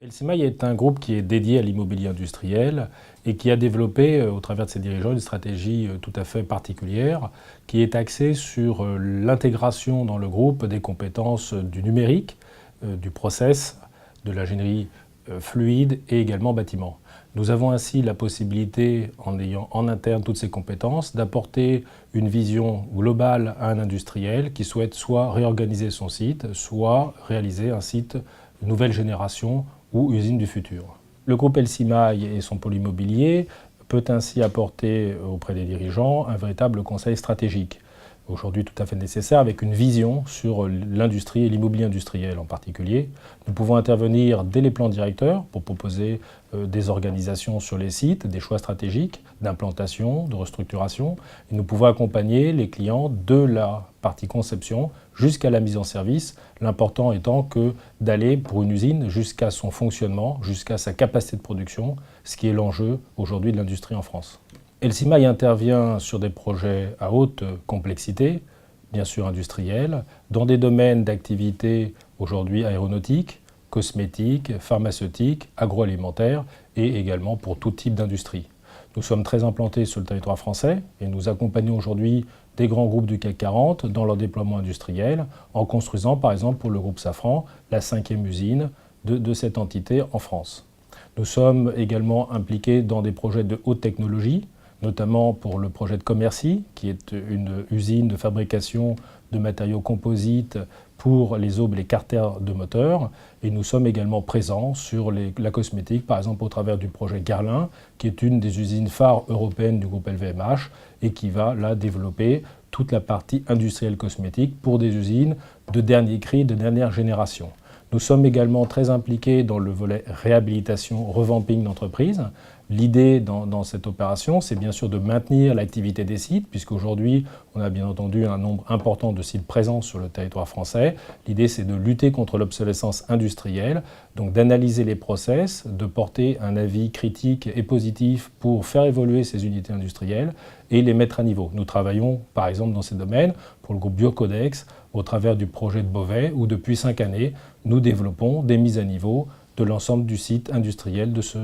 Elsimaï est un groupe qui est dédié à l'immobilier industriel et qui a développé, au travers de ses dirigeants, une stratégie tout à fait particulière qui est axée sur l'intégration dans le groupe des compétences du numérique, du process, de l'ingénierie fluide et également bâtiment. Nous avons ainsi la possibilité, en ayant en interne toutes ces compétences, d'apporter une vision globale à un industriel qui souhaite soit réorganiser son site, soit réaliser un site nouvelle génération ou usine du futur. Le groupe Elsimaï et son pôle immobilier peut ainsi apporter auprès des dirigeants un véritable conseil stratégique, aujourd'hui tout à fait nécessaire, avec une vision sur l'industrie et l'immobilier industriel en particulier. Nous pouvons intervenir dès les plans directeurs pour proposer des organisations sur les sites, des choix stratégiques d'implantation, de restructuration. Et nous pouvons accompagner les clients de la partie conception jusqu'à la mise en service, l'important étant que d'aller pour une usine jusqu'à son fonctionnement, jusqu'à sa capacité de production, ce qui est l'enjeu aujourd'hui de l'industrie en France. Elsimaï intervient sur des projets à haute complexité, bien sûr industriels, dans des domaines d'activité aujourd'hui aéronautiques, cosmétiques, pharmaceutiques, agroalimentaires et également pour tout type d'industrie. Nous sommes très implantés sur le territoire français et nous accompagnons aujourd'hui des grands groupes du CAC 40 dans leur déploiement industriel en construisant par exemple pour le groupe Safran la 5e usine de cette entité en France. Nous sommes également impliqués dans des projets de haute technologie, notamment pour le projet de Commercy, qui est une usine de fabrication de matériaux composites pour les aubes et les carters de moteurs. Et nous sommes également présents sur la cosmétique, par exemple au travers du projet Guerlain, qui est une des usines phares européennes du groupe LVMH et qui va là développer toute la partie industrielle cosmétique pour des usines de dernier cri, de dernière génération. Nous sommes également très impliqués dans le volet réhabilitation, revamping d'entreprise. L'idée dans cette opération, c'est bien sûr de maintenir l'activité des sites, puisqu'aujourd'hui, on a bien entendu un nombre important de sites présents sur le territoire français. L'idée, c'est de lutter contre l'obsolescence industrielle, donc d'analyser les process, de porter un avis critique et positif pour faire évoluer ces unités industrielles et les mettre à niveau. Nous travaillons, par exemple, dans ces domaines pour le groupe Biocodex, au travers du projet de Beauvais, où depuis 5 années, nous développons des mises à niveau de l'ensemble du site industriel de ce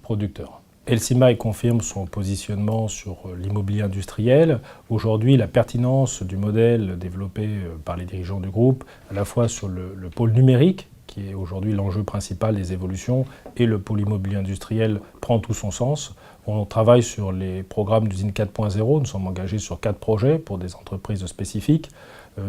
producteur. Elsimaï confirme son positionnement sur l'immobilier industriel. Aujourd'hui, la pertinence du modèle développé par les dirigeants du groupe, à la fois sur le pôle numérique, qui est aujourd'hui l'enjeu principal des évolutions, et le pôle immobilier industriel prend tout son sens. On travaille sur les programmes d'usine 4.0, nous sommes engagés sur 4 projets pour des entreprises spécifiques.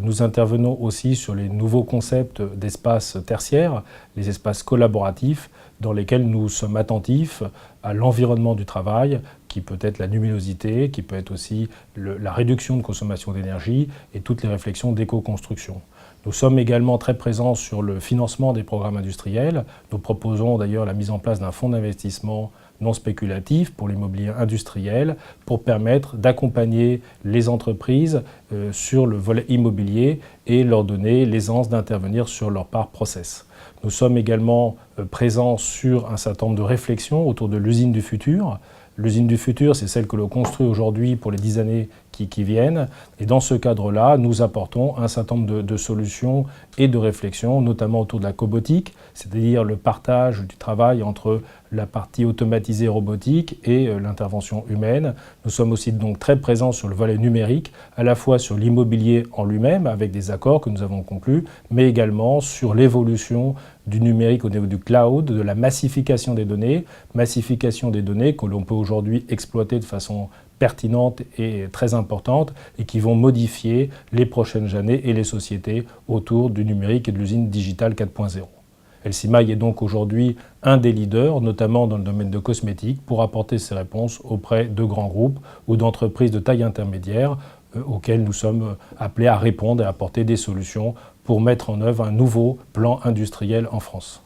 Nous intervenons aussi sur les nouveaux concepts d'espaces tertiaires, les espaces collaboratifs, dans lesquels nous sommes attentifs à l'environnement du travail, qui peut être la luminosité, qui peut être aussi la réduction de consommation d'énergie et toutes les réflexions d'éco-construction. Nous sommes également très présents sur le financement des programmes industriels. Nous proposons d'ailleurs la mise en place d'un fonds d'investissement non spéculatif pour l'immobilier industriel pour permettre d'accompagner les entreprises sur le volet immobilier et leur donner l'aisance d'intervenir sur leur part process. Nous sommes également présents sur un certain nombre de réflexions autour de l'usine du futur. L'usine du futur, c'est celle que l'on construit aujourd'hui pour les 10 années qui viennent. Et dans ce cadre-là, nous apportons un certain nombre de solutions et de réflexions, notamment autour de la cobotique, c'est-à-dire le partage du travail entre la partie automatisée robotique et l'intervention humaine. Nous sommes aussi donc très présents sur le volet numérique, à la fois sur l'immobilier en lui-même, avec des accords que nous avons conclus, mais également sur l'évolution du numérique au niveau du cloud, de la massification des données que l'on peut aujourd'hui exploiter de façon pertinente et très importante et qui vont modifier les prochaines années et les sociétés autour du numérique et de l'usine digitale 4.0. Elsimaï est donc aujourd'hui un des leaders, notamment dans le domaine de cosmétiques, pour apporter ces réponses auprès de grands groupes ou d'entreprises de taille intermédiaire auxquelles nous sommes appelés à répondre et à apporter des solutions pour mettre en œuvre un nouveau plan industriel en France.